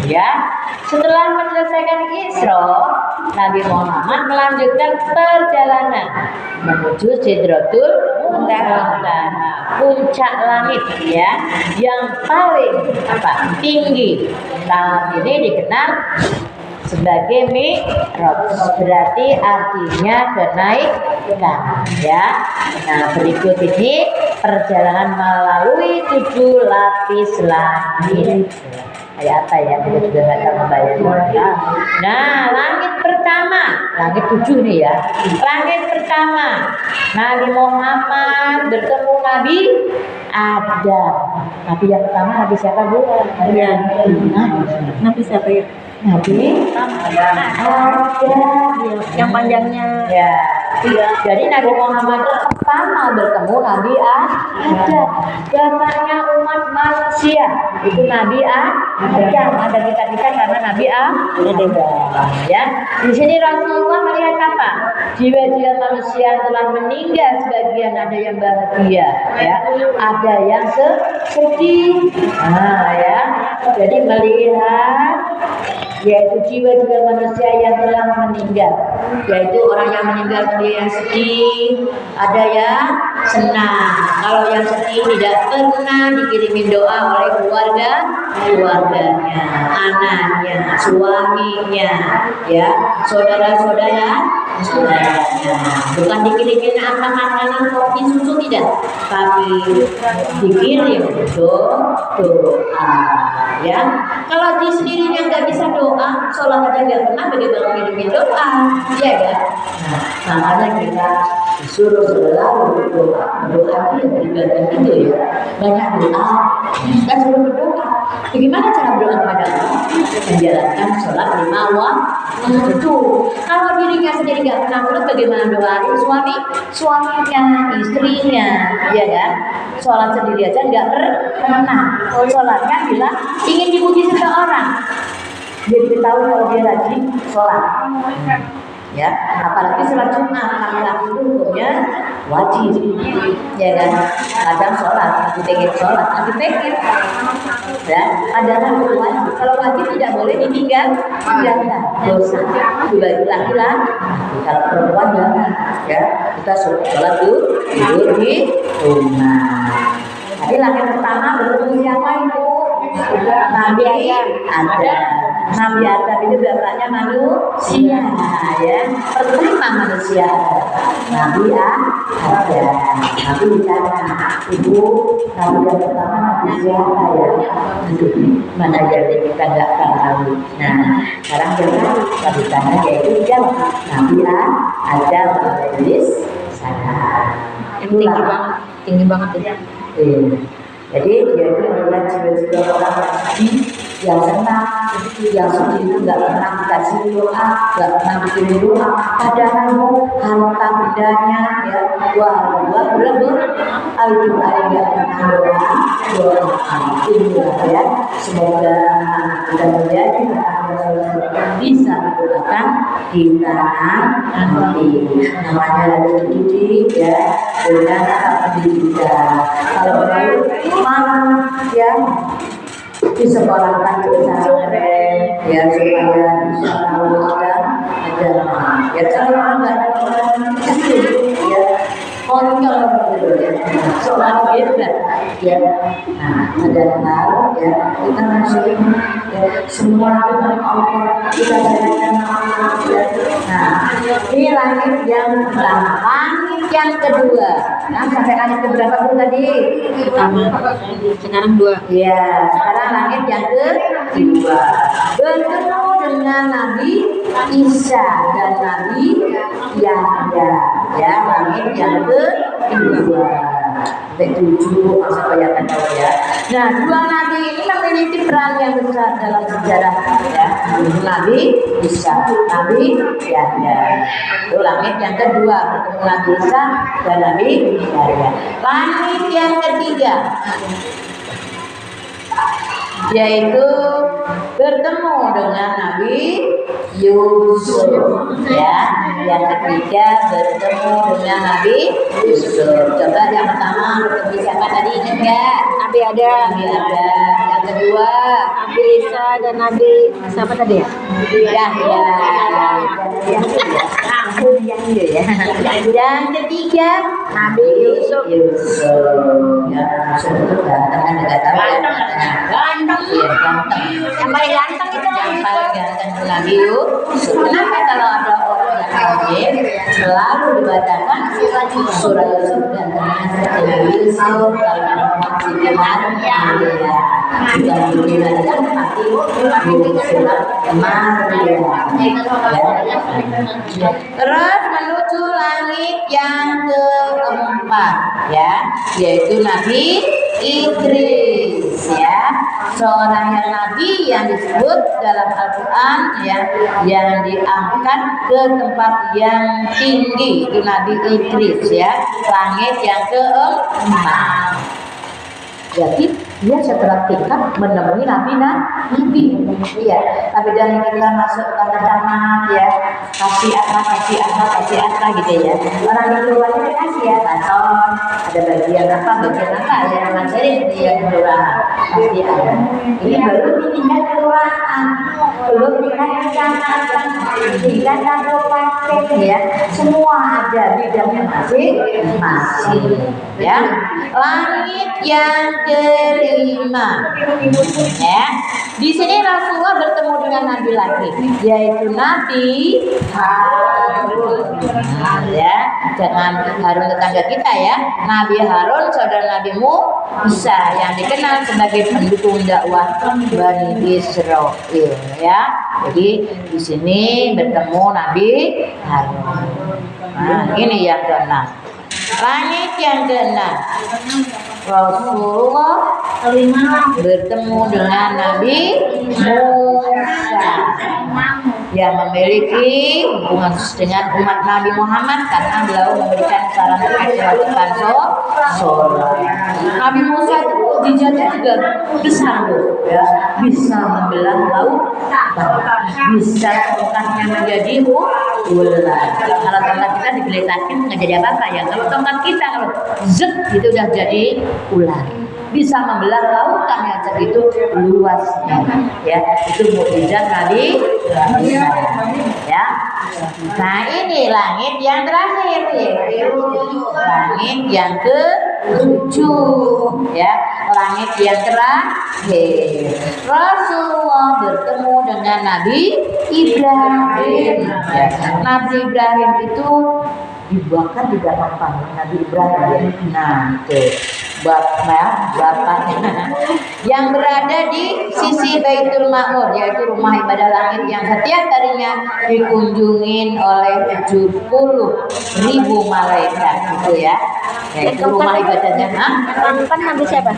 Ya, setelah menyelesaikan Isra, Nabi Muhammad melanjutkan perjalanan menuju Sidratul Muntaha, puncak langit ya, yang paling tinggi. Nah, ini dikenal sebagai Mi'raj, berarti artinya kenaikan ya. Nah, berikut ini perjalanan melalui 7 lapis langit. Kayak apa ya, kita juga nggak tahu membayangkan. Nah, langit pertama, langit 7 nih ya. Langit pertama, Nabi Muhammad bertemu Nabi Adam. Nabi yang pertama Nabi siapa Bu? Ya. Nabi siapa ya? Nabi Adam yang panjangnya ya. Jadi Nabi Muhammad pertama bertemu Nabi Adam. Bapaknya umat manusia itu Nabi Adam. Ada kita karena Nabi Adam. Ya. Di sini Rasulullah melihat apa? Jiwa-jiwa manusia telah meninggal, sebagian ada yang bahagia, ya. Ada yang sedih. Nah, ya. Jadi melihat yaitu jiwa-jiwa manusia yang telah meninggal, yaitu orang yang meninggal ada yang sedih, ada yang senang. Kalau yang sedih tidak pernah dikirimin doa oleh keluarganya, anaknya, suaminya, ya, saudara-saudaranya, bukan dikirimin apa makanan, kopi, susu, tidak, tapi dikirim doa, ya. Kalau di sendirinya nggak bisa doa, sholat aja nggak pernah, bagaimana ngirimin doa, ya kan? Nah, makanya kita disuruh selalu berdoa. Doa itu yang beribadah itu ya, banyak doa, kita suruh berdoa. Bagaimana cara berdoa kepada Allah? Menjalankan sholat 5 waktu. Kalau dirinya sendiri nggak pernah menurut, bagaimana doain suaminya, istrinya, ya kan? Sholat sendiri aja nggak pernah. Sholatnya bilang ingin dipuji seseorang, jadi ketahui kalau dia rajin sholat, ya. Apalagi sholat Jumat, laki-laki itu hukumnya wajib, ya kan? Kadang sholat, nanti pengen sholat, nanti pengen, ya. Ada hukum wajib. Kalau wajib tidak boleh tinggalkan, dosa. Bagi laki-laki, kalau perempuan jangan, ya. Kita sholat dulu di rumah. Jadi laki pertama bertemu siapa itu? Nabi Adam. Nabi Adam itu bapaknya manusia, ya. Pertama manusia. Nabi Adam. Nabi ditanya, ibu, Nabi yang pertama Nabi siapa ya? Mana jadi kita nggak tahu. Nah, sekarang kita ditanya yaitu jawab Nabi Adam Iblis sana. tinggi banget ya. Jadi dia itu melihat jiwa-jiwa orang yang sedih, yang senang, yang sedih itu nggak pernah dikasih doa, nggak pernah bikin doa. Padahal harta bendanya, ya, buat berebut, itu ada nggak pernah doa itu ya. Semoga kita menjadi bisa mendoakan kita nanti. Namanya lagi dididik ya, dengan pendidikan. Kalau baru ya disekolahkan di pesantren, ya, supaya bisa tahu agama. Ya, kalau orang nggak ada orang itu, ya, konyol gitu ya. Soal beda, ya. Nah, padahal ya kita masih ya, semua dengan Allah, kita jadikan Allah, ya. Nah, ini langit yang pertama, langit yang kedua. Nah, sampai langit keberapa pun tadi? Pertama, sekarang 2. Ya, sekarang langit yang kedua. Bertemu dengan Nabi Isa dan Nabi Yahya. Ya, langit yang kedua. Sampai 7 supaya akan tahu ya. Nah, dua nabi ini memiliki peran yang besar dalam sejarah ya. Nabi Isa, Nabi Yahya. Itu langit yang kedua, bertemu Nabi Isa dan Nabi Yahya. Langit yang ketiga yaitu bertemu dengan Nabi Yusuf, ya. Yang ketiga bertemu dengan Nabi Yusuf. Coba yang pertama bertemu siapa tadi, ingat nggak? Nabi Adam. Nabi Adam. Yang kedua Nabi Isa dan Nabi siapa tadi ya? Yahya. Yang ketiga Nabi Yusuf. Ya, Yusuf itu ganteng kan, nggak tahu ya. Ganteng. Iya, ganteng. Yang paling ganteng itu Yang paling ganteng itu Nabi Yusuf. Kenapa kalau ada orang yang alim selalu dibacakan surah Yusuf gantengnya seperti Nabi Yusuf, kalau masih benar ya. Bukan begini kan tapi surat Maryam. Terus menuju langit yang keempat ya, yaitu Nabi Idris ya, seorang yang nabi yang disebut dalam Al-Quran ya, yang diangkat ke tempat yang tinggi, itu Nabi Idris ya, langit yang keempat. Jadi dia setelah tingkat menemui nabi, iya. Tapi jangan kita masuk ke tamat ya, kasih apa gitu ya. Orang di keluarnya kasih ya, katon, ada bagian apa yang ngajarin dia kelurahan pasti ada. Ini baru tingkat kelurahan, belum tingkat kecamatan, tingkat kabupaten ya. Semua ada bidangnya masing-masing ya. Langit yang kelima ya, di sini Rasulullah bertemu dengan nabi lagi, yaitu Nabi Harun ya, jangan Harun tetangga kita ya, Nabi Harun saudara Nabi Musa yang dikenal sebagai pendukung dakwah Bani Israel ya. Jadi di sini bertemu Nabi Harun. Nah, ini yang keenam. Langit yang keenam, Rasulullah bertemu dengan Nabi Musa yang memiliki hubungan dengan umat Nabi Muhammad karena beliau memberikan saran terkait kewajiban sholat. Nabi Musa itu mukjizatnya juga besar loh ya, bisa membelah laut, bisa tongkatnya menjadi ular. Kalau tongkat kita digeletakin nggak jadi apa-apa ya, kalau tongkat kita kalau zet itu udah jadi ular. Bisa membelah lautan yang segitu luasnya ya, itu mukjizat Nabi Musa ya. Nah ini langit yang terakhir, yaitu langit yang ke-7 ya, langit yang terakhir. Rasulullah bertemu dengan Nabi Ibrahim ya. Nabi Ibrahim itu dibakar di dalam Nabi Ibrahim ya. Nah itu bapaknya yang berada di sisi Baitul Ma'mur, yaitu rumah ibadah langit yang setiap harinya dikunjungin oleh 70.000 malaikat gitu ya. Yaitu rumah ibadahnya. Keempat Nabi siapa?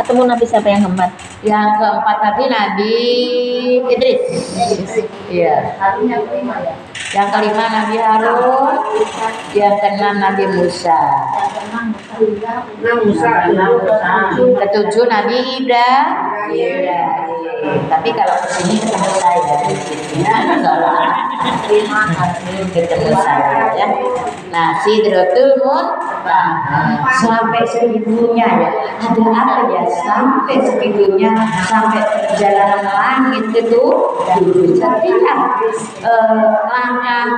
Ketemu Nabi siapa yang keempat? Yang keempat Nabi Idris. Iya. Yang kelima Nabi Harun, yang keenam Nabi Musa. Ketujuh Nabi Ibrahim. Tapi kalau kesini ketemu saya ketemu saya ya. Nah, Sidratul Muntaha sampai segitunya ya. Ada apa ya sampai segitunya, sampai perjalanan langit itu ketika langkah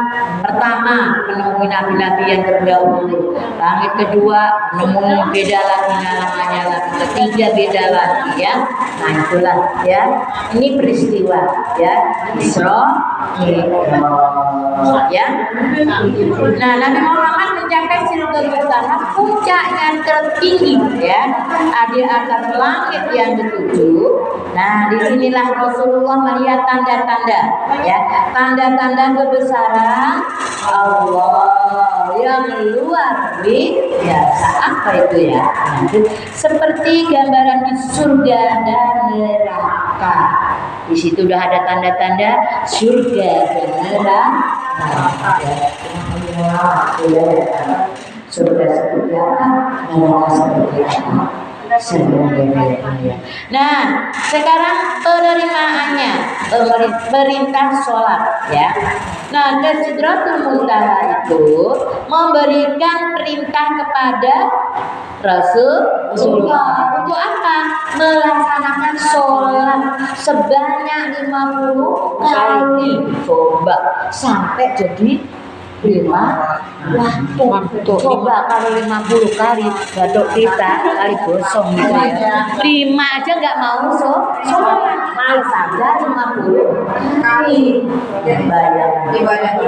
pertama menemui nabi-nabi yang terdahulu, langit kedua menemui beda lagi namanya, lagi ketiga beda lagi ya. Nah itulah ya, ini peristiwa ya Isra ya. Nah Nabi Muhammad mencapai Sidratul Muntaha, puncak yang tertinggi ya, di atas langit yang ketujuh. Nah disinilah Rasulullah melihat tanda-tanda ya, tanda-tanda kebesaran Allah yang luar biasa. Apa itu ya? Seperti gambaran di surga dan neraka. Di situ udah ada tanda-tanda surga dan neraka. Surga seperti apa? Neraka seperti apa? Nah, sekarang penerimaannya, perintah sholat ya. Nah, Sidratul Muntaha itu memberikan perintah kepada Rasulullah. Untuk apa? Melaksanakan sholat sebanyak 50 kali. Coba sampai jadi 5 waktu. Coba kalau 50 kali batuk kita kali gosong gitu ya. 5 aja nggak mau sholat. Malas saja 50 kali. Ibadah.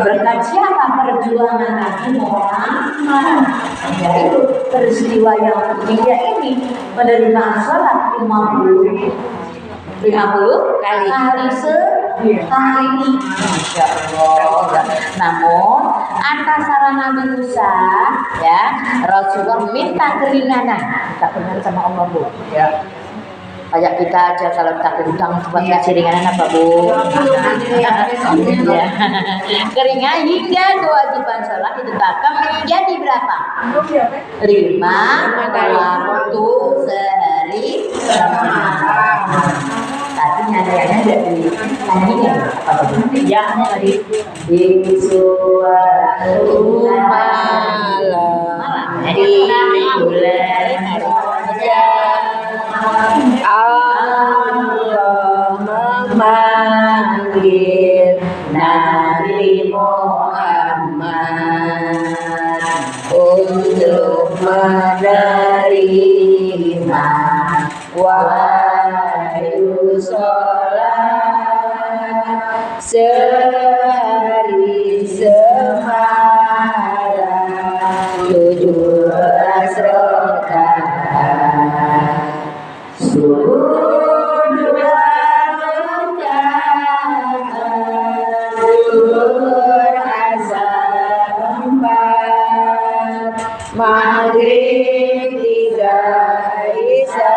Berkat siapa? Perjuangan Nabi Muhammad. Yaitu peristiwa yang mulia ini menerima sholat 50 kali sehari. Masya Allah. Namun atas saran Nabi Musa, ya Rasulullah minta keringanan. Minta keringanan sama Allah, Bu. Ya. Kayak kita aja kalau kita berhutang buat kasih ringanan apa, Bu? Ya. Keringan hingga kewajiban sholat ditetapkan menjadi berapa? 5 waktu sehari semalam. Tapi nyatanya dari tadi apa tadi? Ya tadi di suatu malam di bulan Rajab Allah memanggil Nabi Muhammad untuk menerima wahyu sholat sehari semalam 17 rakaat. Subuh 2 rakaat, zuhur asar 4, maghrib 3, isya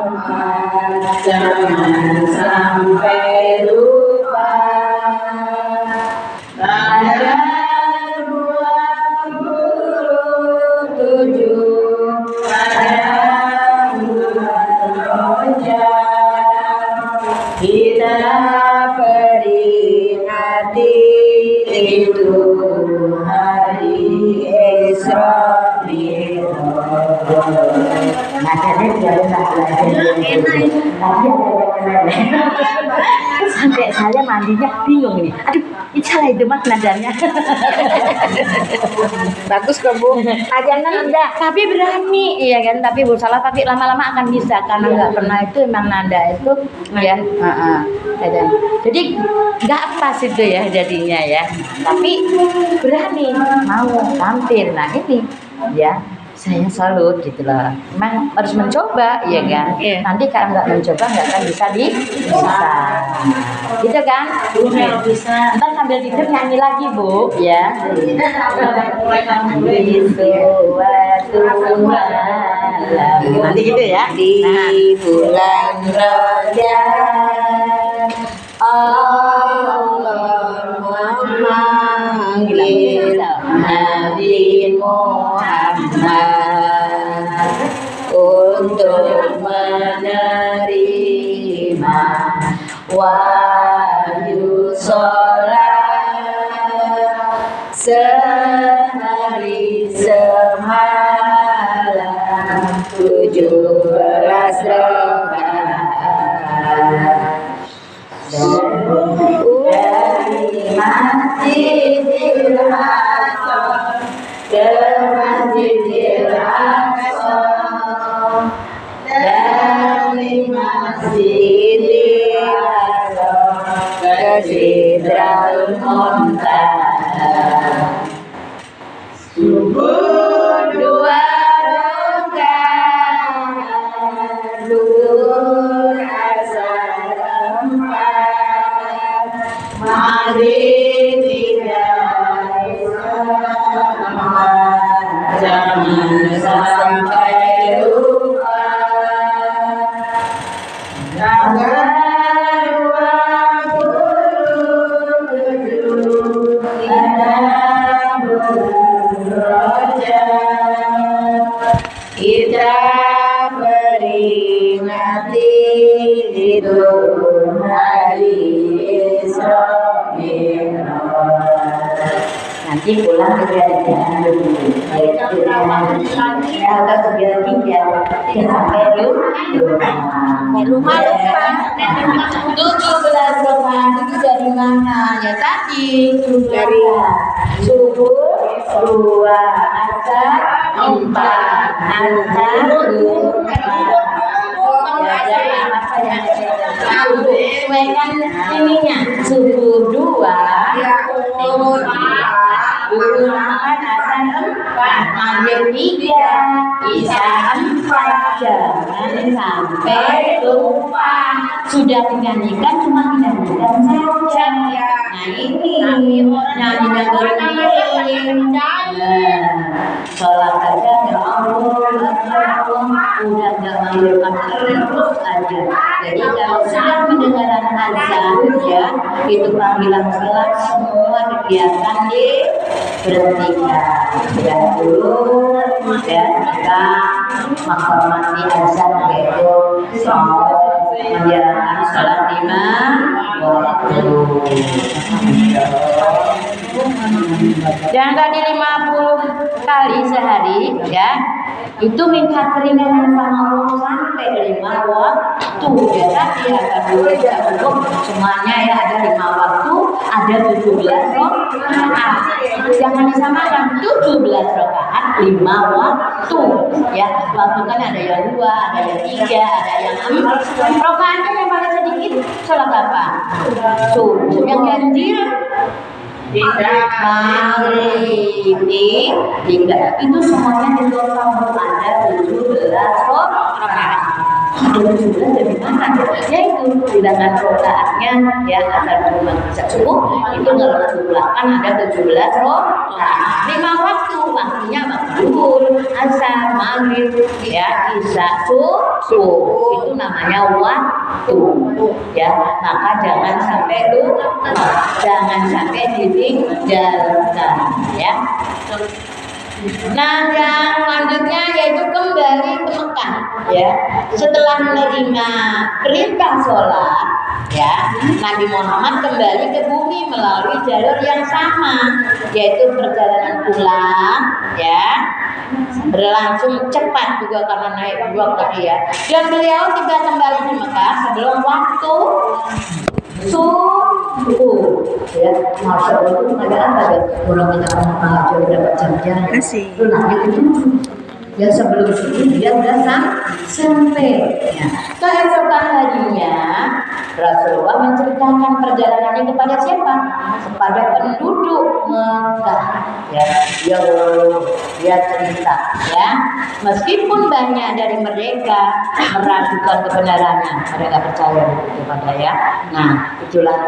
4. Jangan sampai lupa. Ada 27 pada bulan Rajab kita peringati itu hari Isra Mi'raj. Nadanya tidak sampai saya mandinya bingung ini. Aduh, ini salah itu mas nadanya. Bagus kok, Bu. Aja nanda, tapi berani, iya kan? Tapi Bu salah, tapi lama-lama akan bisa karena nggak pernah itu emang nanda itu, ya. Jadi nggak pas itu ya jadinya ya. Tapi berani mau tampil. Nah ini, ya. Saya salut gitu loh. Memang harus mencoba, ya kan? Nanti kalau nggak mencoba nggak akan bisa bisa. Gitu kan? Bisa. Ntar sambil tidur nyanyi lagi, Bu, ya. Di suatu malam. Nanti gitu ya. Di bulan Rajab Allah memanggil Nabi Muhammad untuk menerima wahyu sholat sehari semalam 17 rakaat. Dari Masjidil Haram ke Masjidil Aqsa, dari Masjidil Aqsa ke Sidratul Muntaha. Subuh 2 rakaat, zuhur asar 4, maghrib 3, jangan sampai lupa. Tanggal 27 pada bulan Rajab kita peringati itu hari Isra Mi'raj. nanti pulang ke kerajaan dulu, yaitu kalau sudah sampai rumah lupa 17 rakaat itu dari mana ya tadi dari subuh 2 asar 4 asar 2 sesuaikan ininya subuh 2 maghrib 3 isya 4 jangan sampai lupa sudah dinyanyikan cuma dinyanyikan saja nah ini nyanyinya berdiri sholat aja ya Allah udah nggak manggilkan terus aja jadi kalau sudah mendengarkan azan ya itu panggilan sholat semua kegiatan diberhentikan dan dulu ya kita menghormati azan yaitu menjalankan sholat 5 waktu dan tadi 50 kali sehari ya itu minta keringanan sama Allah sampai 5 waktu ya tadi akan cukup semuanya ya ada 5 waktu ada 17 rakaat jangan disamakan 17 rakaat 5 waktu ya waktu kan ada yang 2 ada yang 3 ada yang 6 rakaatnya yang paling sedikit sholat apa? Subuh yang ganjil maghrib hingga itu semuanya di total ada 17 rakaat. 17 dari mana? Yaitu bilangan rakaatnya ya akan bisa cukup itu kalau jumlahkan ada 17 rakaat. 5 waktu waktunya waktu zuhur, asar, maghrib, ya isya, subuh itu namanya waktu ya maka jangan sampai lupa jangan sampai ditinggalkan ya. Nah yang selanjutnya yaitu kembali ke Mekah ya setelah menerima perintah sholat ya Nabi Muhammad kembali ke bumi melalui jalur yang sama yaitu perjalanan pulang ya berlangsung cepat juga karena naik 2 kali ya dan beliau tiba kembali di Mekah sebelum waktu subuh ya masya Allah itu ada apa ya orang kita mengajar berapa jam-jam itu Nabi itu ya sebelum subuh dia udah sampai ya keesokan harinya Rasulullah menceritakan perjalanannya kepada siapa? Kepada penduduk Mekah ya dia cerita ya meskipun banyak dari mereka meragukan kebenarannya mereka percaya kepada ya nah itulah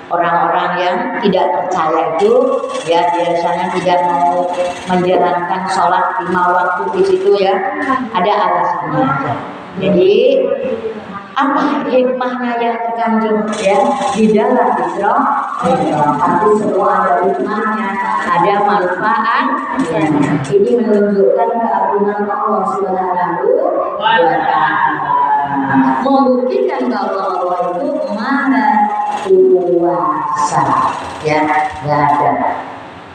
orang-orang yang tidak percaya itu ya biasanya tidak mau menjalankan sholat 5 waktu di situ ya ada alasannya aja jadi apa hikmahnya yang terkandung ya di dalam Isra tapi semua ada hikmahnya ada manfaat ini menunjukkan keagungan Allah Subhanahu wa Ta'ala membuktikan bahwa Allah itu Maha Kuasa ya nggak ada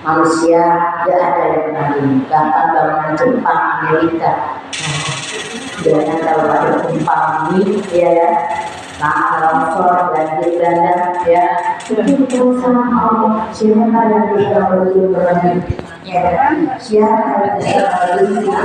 manusia nggak ada yang menandingi bahkan bangunan Jepang Amerika jangan kalau ada gempa bumi ya tanah longsor banjir bandang ya itu sama Allah siapa yang bisa berlindung ya siapa yang bisa berlindung